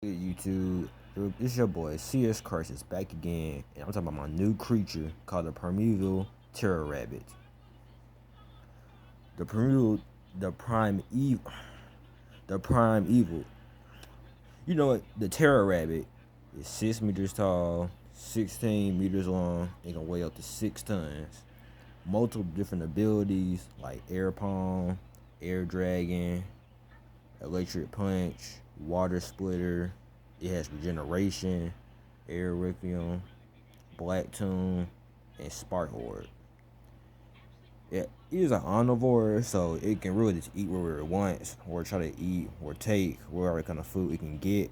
Hey, YouTube. This your boy CS Crisis back again, and I'm talking about my new creature called the Primeval Terror Rabbit. The Primeval, the Prime Evil, the Prime Evil. You know what? The Terror Rabbit is 6 meters tall, 16 meters long, and can weigh up to 6 tons. Multiple different abilities like Air Palm, Air Dragon, Electric Punch, Water Splitter. It has Regeneration, Air Requiem, Black Tomb, and Spark Horde. It is an omnivore, so it can really just eat wherever it wants, or try to eat or take whatever kind of food it can get.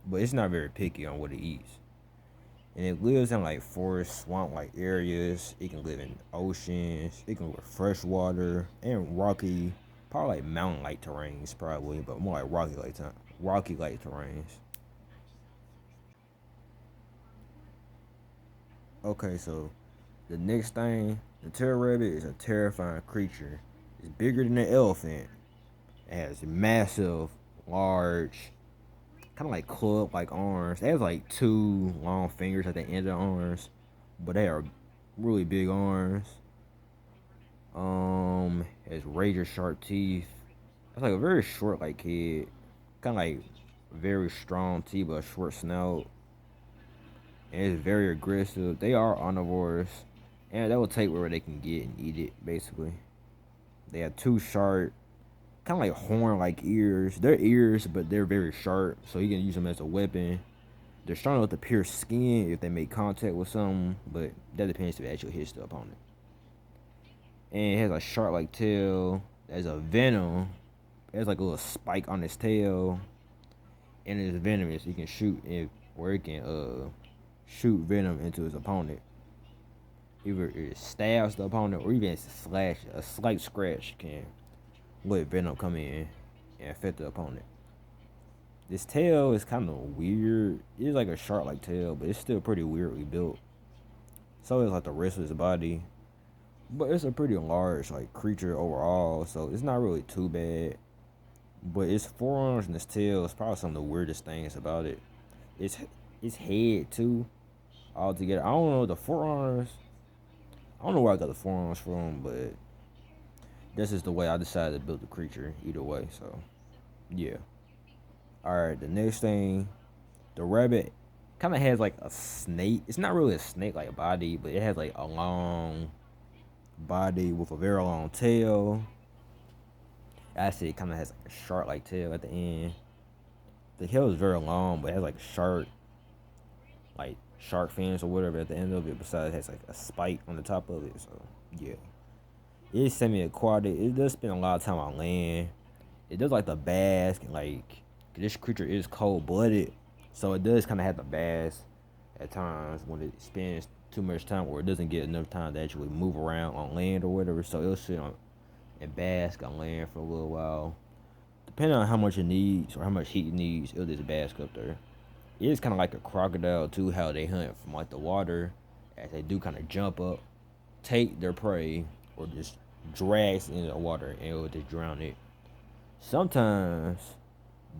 But it's not very picky on what it eats. And it lives in like forest, swamp like areas. It can live in oceans. It can live with fresh water and rocky, probably like mountain like terrains, probably, but more like rocky like terrains. Okay, so the next thing, the terror rabbit is a terrifying creature. It's bigger than an elephant. It has massive, large, kind of like club-like arms. It has like two long fingers at the end of the arms, but they are really big arms. It has razor sharp teeth. It's like a very short like head, kind of like very strong teeth but a short snout. And it's very aggressive. They are omnivores, and they will take wherever they can get and eat it. Basically, they have two sharp, kind of like horn-like ears. They're ears, but they're very sharp, so you can use them as a weapon. They're strong enough to pierce skin if they make contact with something, but that depends if it actually hits the opponent. And it has a shark-like tail. There's a venom. There's like a little spike on its tail, and it's venomous. You can shoot it, or it can shoot venom into its opponent. Either it stabs the opponent or even slash a slight scratch can let venom come in and affect the opponent. This tail is kind of weird. It's like a shark-like tail, but it's still pretty weirdly built. So it's like the rest of his body, but it's a pretty large like creature overall, so it's not really too bad. But its forearms and its tail is probably some of the weirdest things about it. Its its head too, altogether. I don't know the forearms. I don't know where I got the forearms from, but this is the way I decided to build the creature. Either way, so yeah. All right, the next thing, the rabbit kind of has like a snake. It's not really a snake-like body, but it has like a long body with a very long tail. Actually, it kind of has like a shark-like tail at the end. The tail is very long, but it has like shark fins or whatever at the end of it. Besides, it has like a spike on the top of it. So yeah, it's semi-aquatic. It does spend a lot of time on land. It does like the bask, and like this creature is cold-blooded, so it does kind of have to bask at times when it spends too much time, or it doesn't get enough time to actually move around on land or whatever. So it'll sit on and bask on land for a little while. Depending on how much it needs or how much heat it needs, it'll just bask up there. It is kind of like a crocodile too, how they hunt from like the water, as they do kind of jump up, take their prey, or just drags into the water and it'll just drown it. Sometimes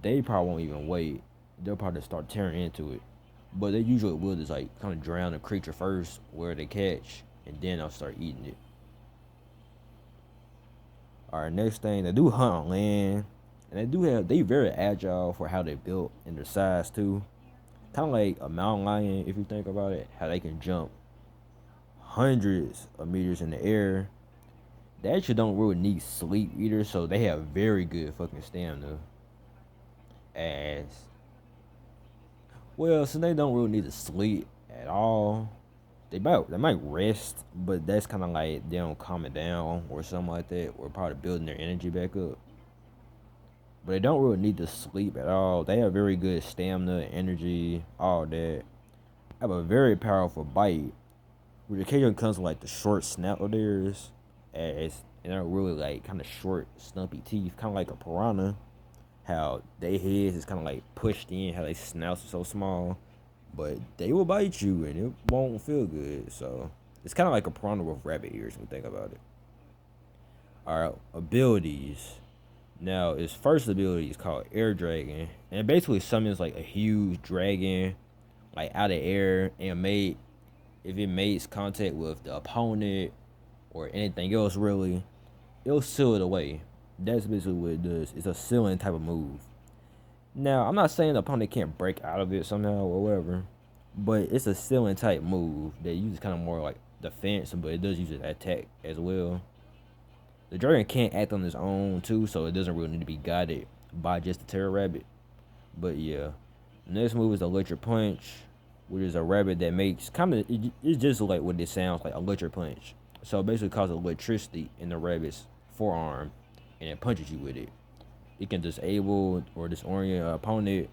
they probably won't even wait. They'll probably start tearing into it. But they usually will just like kind of drown the creature first where they catch, and then they'll start eating it. Alright, next thing, they do hunt on land. And they very agile for how they built and their size too. Kind of like a mountain lion if you think about it, how they can jump hundreds of meters in the air. They actually don't really need sleep either, so they have very good fucking stamina. As well, since they don't really need to sleep at all, they might rest, but that's kind of like they don't calm it down or something like that, or probably building their energy back up. But they don't really need to sleep at all. They have very good stamina, energy, all that. Have a very powerful bite, which occasionally comes with like the short snout of theirs, as and they're really like kind of short, stumpy teeth, kind of like a piranha. How they heads is kind of like pushed in, how they snouts are so small, but they will bite you and it won't feel good. So it's kind of like a piranha with rabbit ears when you think about it. Our abilities. Now, its first ability is called Air Dragon, and it basically summons like a huge dragon, like out of air, and made if it makes contact with the opponent or anything else, really, it'll seal it away. That's basically what it does. It's a sealing type of move. Now, I'm not saying the opponent can't break out of it somehow or whatever, but it's a sealing type move that uses kind of more like defense, but it does use its attack as well. The dragon can't act on its own too, so it doesn't really need to be guided by just the Terror Rabbit. But yeah, the next move is Electric Punch, which is a rabbit that makes it's just like what it sounds like, Electric Punch. So it basically causes electricity in the rabbit's forearm, and it punches you with it. It can disable or disorient an opponent,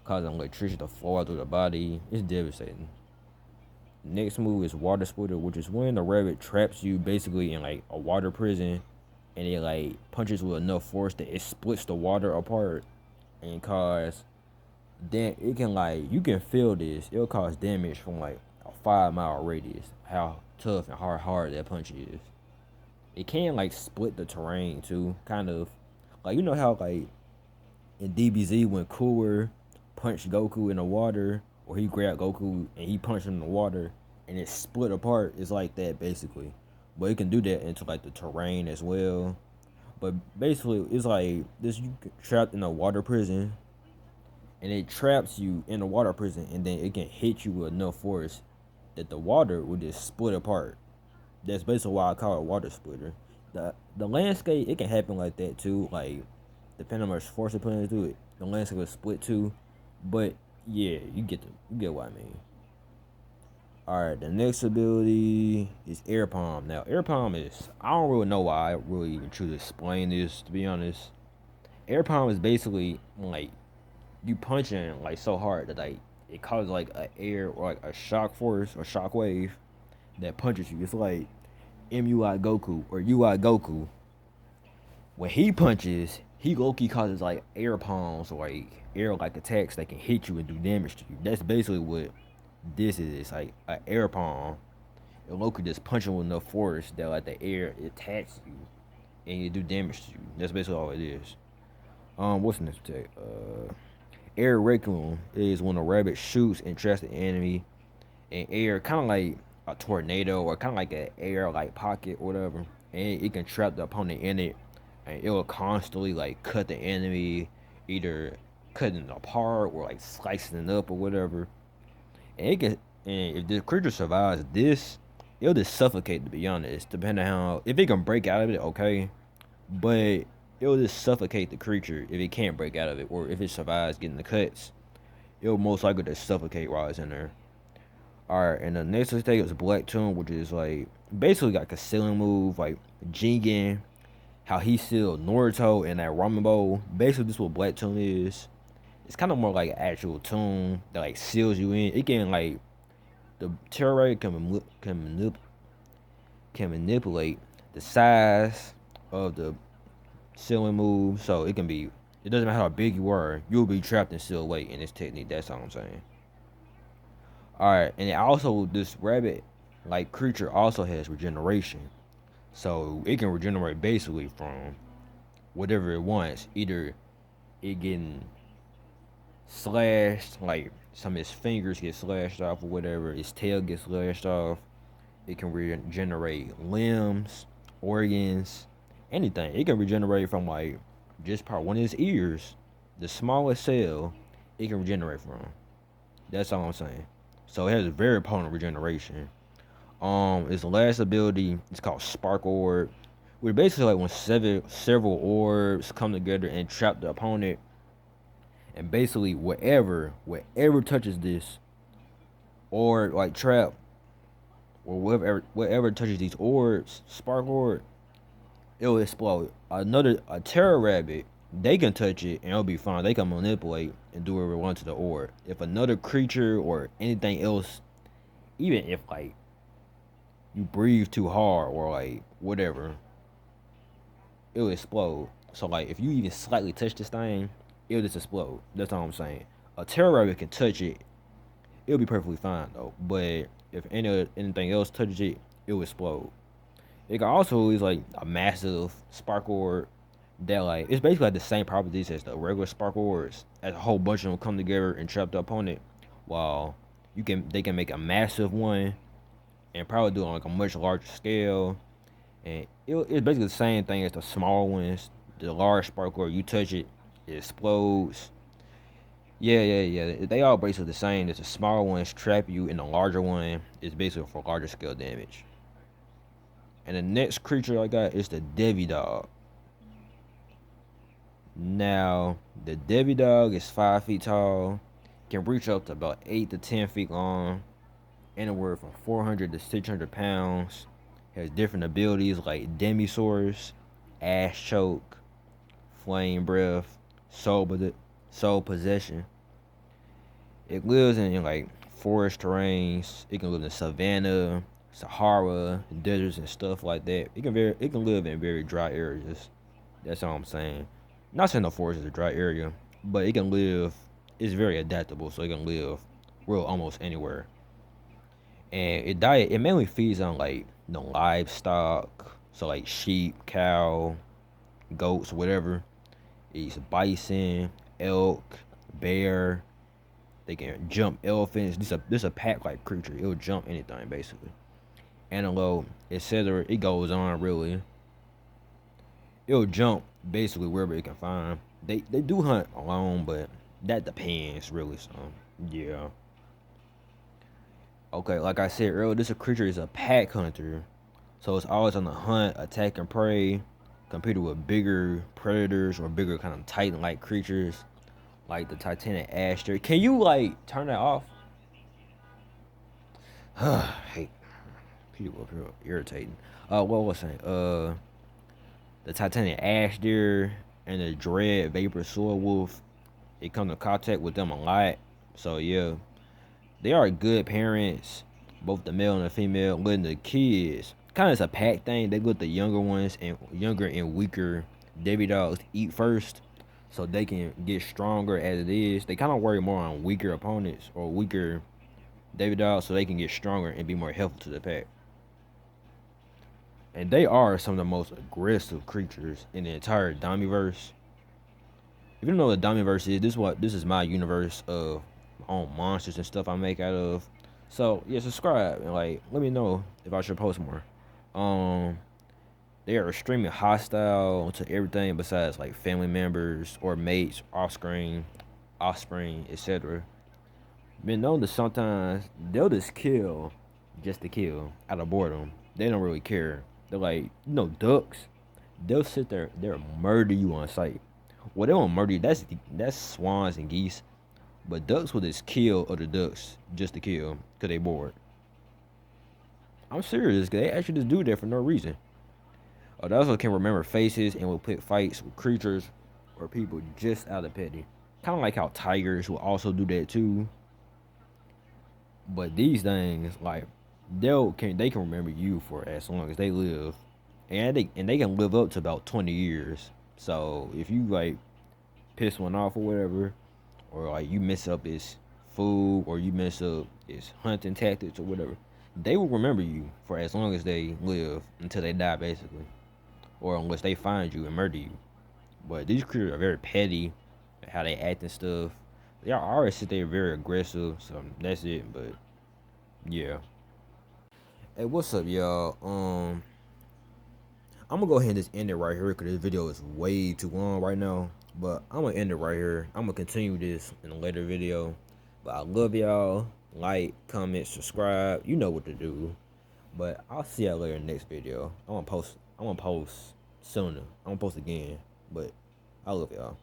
causing electricity to flow through the body. It's devastating. Next move is Water Splitter, which is when the rabbit traps you basically in like a water prison, and it like punches with enough force that it splits the water apart and cause then it can like you can feel this. It'll cause damage from like a 5 mile radius. How tough and hard that punch is. It can like split the terrain too, kind of like you know how like in DBZ when Cooler punched Goku in the water, or he grabbed Goku and he punched him in the water, and it split apart. It's like that basically, but it can do that into like the terrain as well. But basically, it's like this: you trapped in a water prison, and it traps you in a water prison, and then it can hit you with enough force that the water will just split apart. That's basically why I call it water splitter. The landscape, it can happen like that too. Like depending on how much force you put into it, the landscape will split too. But yeah, you get what I mean. All right, the next ability is Air Palm. Now, Air Palm is I don't really know why I really even choose to explain this. To be honest, Air Palm is basically like you punching like so hard that like it causes like a air or like a shock force or shock wave that punches you. It's like MUI Goku or UI Goku. When he punches, he Loki causes like air palms or like air like attacks that can hit you and do damage to you. That's basically what this is. It's like an air palm. And Loki just punching with enough force that like the air attacks you and you do damage to you. That's basically all it is. What's the next attack? Air Raccoon is when a rabbit shoots and traps the enemy in air, kind of like a tornado or kind of like an air like pocket or whatever, and it can trap the opponent in it, and it will constantly like cut the enemy, either cutting it apart or like slicing it up or whatever. And it can, and if the creature survives this, it'll just suffocate. To be honest, depending on how if it can break out of it, okay, but it'll just suffocate the creature if it can't break out of it, or if it survives getting the cuts, it'll most likely just suffocate while it's in there. Alright, and the next mistake is Black Tomb, which is like basically like a sealing move, like Jigen, how he sealed Naruto in that ramen bowl. Basically, this is what Black Tomb is. It's kind of more like an actual tomb that like seals you in. It can like the terror can manipulate the size of the sealing move, so it can be. It doesn't matter how big you are, you'll be trapped and sealed away in this technique. That's all I'm saying. All right, and it also this rabbit like creature also has regeneration, so it can regenerate basically from whatever it wants. Either it getting slashed, like some of its fingers get slashed off or whatever, its tail gets slashed off. It can regenerate limbs, organs, anything. It can regenerate from like just part one of its ears, the smallest cell. It can regenerate from. That's all I'm saying. So it has a very potent regeneration. Its last ability is called Spark Orb, which basically like when several orbs come together and trap the opponent, and basically whatever touches this or like trap or whatever touches these orbs, Spark Orb, it'll explode. A Terror Rabbit, they can touch it and it'll be fine. They can manipulate and do whatever they want to the orb. If another creature or anything else, even if like you breathe too hard or like whatever, it'll explode. So like if you even slightly touch this thing, it'll just explode. That's all I'm saying. A Terror Rabbit can touch it, it'll be perfectly fine though. But if anything else touches it, it'll explode. It can also use like a massive Spark Orb, that like it's basically like the same properties as the regular sparkle orbs, as a whole bunch of them come together and trap the opponent. While they can make a massive one and probably do it on like a much larger scale. And it's basically the same thing as the small ones. The large sparkle, you touch it, it explodes. Yeah. They all basically the same. It's the smaller ones trap you, and the larger one is basically for larger scale damage. And the next creature I got is the Devi Dog. Now, the Devi Dog is 5 feet tall, can reach up to about 8 to 10 feet long, anywhere from 400 to 600 pounds. Has different abilities like Demisaurs, Ash Choke, Flame Breath, Soul Possession. It lives in like forest terrains. It can live in savannah, Sahara, deserts, and stuff like that. It can live in very dry areas. That's all I'm saying. Not saying the forest is a dry area, but it can live. It's very adaptable, so it can live real almost anywhere. And it mainly feeds on like livestock, so like sheep, cow, goats, whatever. It eats bison, elk, bear. They can jump elephants. This a pack like creature. It'll jump anything basically. Antelope, etc. It goes on really. It'll jump basically wherever it can find. They do hunt alone, but that depends really. So yeah. Okay, like I said earlier, this creature is a pack hunter, so it's always on the hunt, attacking prey, competing with bigger predators or bigger kind of titan-like creatures, like the Titanic Aster. Can you like turn that off? Hey, people up here irritating. What was I saying? The Titanic Ash Deer and the Dread Vapor Sword Wolf. It come to contact with them a lot. So yeah, they are good parents, both the male and the female, letting the kids kind of it's a pack thing. They let the younger and weaker Debbie dogs eat first, so they can get stronger as it is. They kind of worry more on weaker opponents or weaker Debbie dogs, so they can get stronger and be more helpful to the pack. And they are some of the most aggressive creatures in the entire Damiverse. If you don't know what the Damiverse is, this is my universe of my own monsters and stuff I make out of. So yeah, subscribe and like let me know if I should post more. Um, they are extremely hostile to everything besides like family members or mates, offspring, etc. Been known to sometimes they'll just to kill out of boredom. They don't really care. They're like, ducks. They'll sit there, they'll murder you on sight. Well, they won't murder you. That's swans and geese. But ducks will just kill other ducks just to kill because they bored. I'm serious. They actually just do that for no reason. They also can remember faces and will pick fights with creatures or people just out of petty. Kind of like how tigers will also do that too. But these things, like, they can remember you for as long as they live, and they can live up to about 20 years. So if you like piss one off or whatever, or like you mess up his food or you mess up his hunting tactics or whatever, they will remember you for as long as they live until they die basically, or unless they find you and murder you. But these creatures are very petty, how they act and stuff. They are always sit there very aggressive, so that's it. But yeah. Hey, what's up, y'all? I'm gonna go ahead and just end it right here because this video is way too long right now. But I'm gonna end it right here. I'm gonna continue this in a later video. But I love y'all. Like, comment, subscribe. You know what to do. But I'll see y'all later in the next video. I'm gonna post sooner. I'm gonna post again. But I love y'all.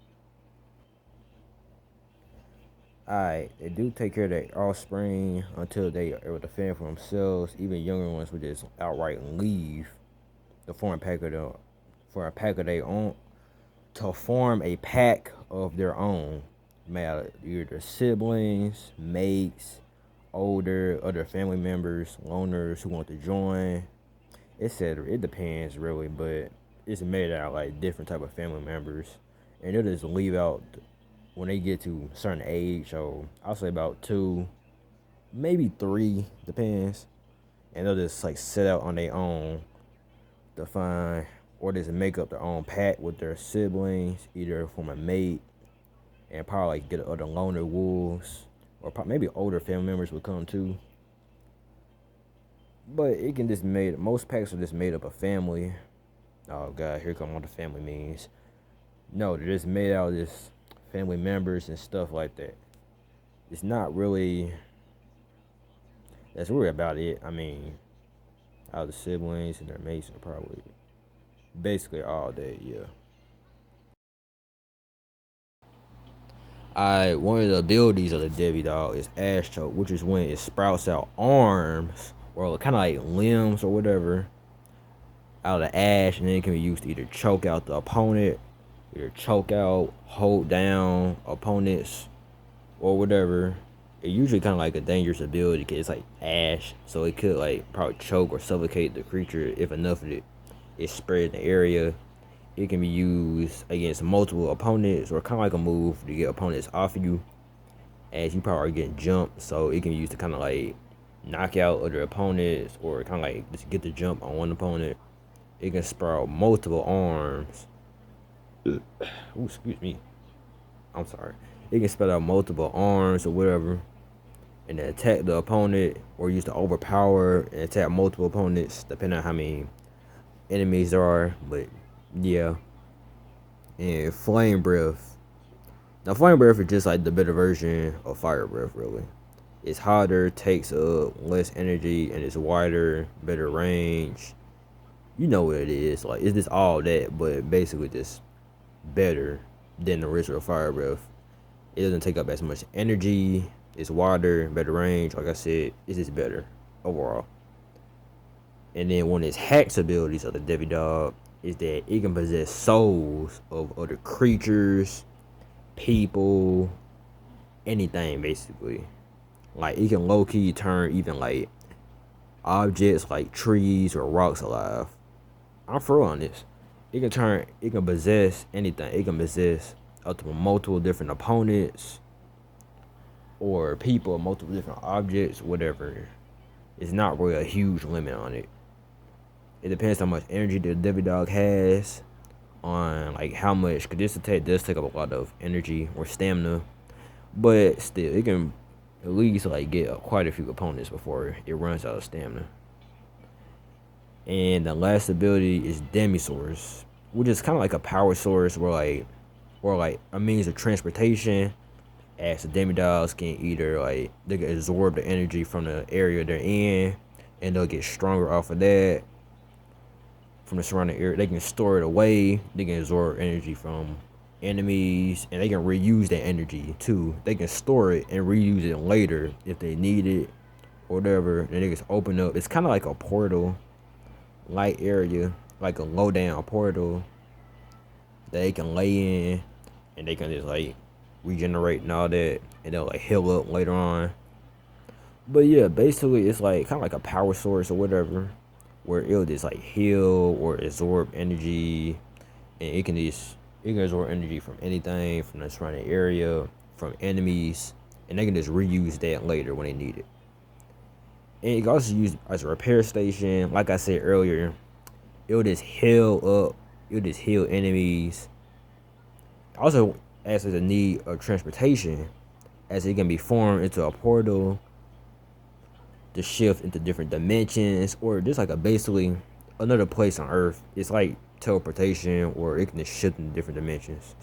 Alright, they do take care of their offspring until they are able to fend for themselves. Even younger ones would just outright leave to form a pack of their own, to form a pack of their own. Made out of either siblings, mates, other family members, loners who want to join, etc. It depends really, but it's made out of like different type of family members, and they'll just leave out when they get to a certain age. So I'll say about 2, maybe 3, depends, and they'll just like set out on their own to find or just make up their own pack with their siblings, either from a mate and probably like get other loner wolves, or maybe older family members would come too. But it can just made most packs are just made up of family. Oh god, here come all the family memes. No, they're just made out of just family members and stuff like that. It's not really. That's really about it. I mean, all the siblings and their mates are probably basically all that. Yeah. One of the abilities of the Devi Dog is Ash Choke, which is when it sprouts out arms or kind of like limbs or whatever out of ash, and then it can be used to either choke out the opponent, either choke out, hold down opponents, or whatever. It usually kind of like a dangerous ability because it's like ash, so it could like probably choke or suffocate the creature if enough of it is spread in the area. It can be used against multiple opponents, or kind of like a move to get opponents off of you, as you probably are getting jumped. So it can be used to kind of like knock out other opponents, or kind of like just get the jump on one opponent. It can sprout multiple arms. Ooh, excuse me. I'm sorry. It can spread out multiple arms or whatever, and then attack the opponent, or use to overpower and attack multiple opponents, depending on how many enemies there are. But yeah. And Flame Breath. Now, Flame Breath is just like the better version of Fire Breath, really. It's hotter, takes up less energy, and it's wider, better range. You know what it is. Like, it's just all that, but basically just better than the original Fire Breath. It doesn't take up as much energy. It's wider, better range. Like I said, it's just better overall. And then one of its hacks abilities of the Devi Dog is that it can possess souls of other creatures, people, anything basically. Like it can low key turn even like objects like trees or rocks alive. I'm for real on this. It can possess anything. It can possess up to multiple different opponents or people, multiple different objects, whatever. It's not really a huge limit on it. It depends how much energy the Devi Dog has on like how much, because this attack does take up a lot of energy or stamina, but still it can at least like get quite a few opponents before it runs out of stamina. And the last ability is Demi-Source, which is kind of like a power source or like a means of transportation, as the Demi-Dogs can either like they can absorb the energy from the area they're in, and they'll get stronger off of that from the surrounding area. They can store it away. They can absorb energy from enemies, and they can reuse that energy too. They can store it and reuse it later if they need it or whatever. And they can open up. It's kind of like a portal light area, like a low down portal that they can lay in, and they can just like regenerate and all that, and they'll like heal up later on. But yeah, basically it's like kind of like a power source or whatever, where it'll just like heal or absorb energy, and it can absorb energy from anything, from the surrounding area, from enemies, and they can just reuse that later when they need it. And it can also use as a repair station. Like I said earlier, it'll just heal enemies. Also, as a need of transportation, as it can be formed into a portal to shift into different dimensions, or just like a basically another place on Earth. It's like teleportation, or it can just shift into different dimensions.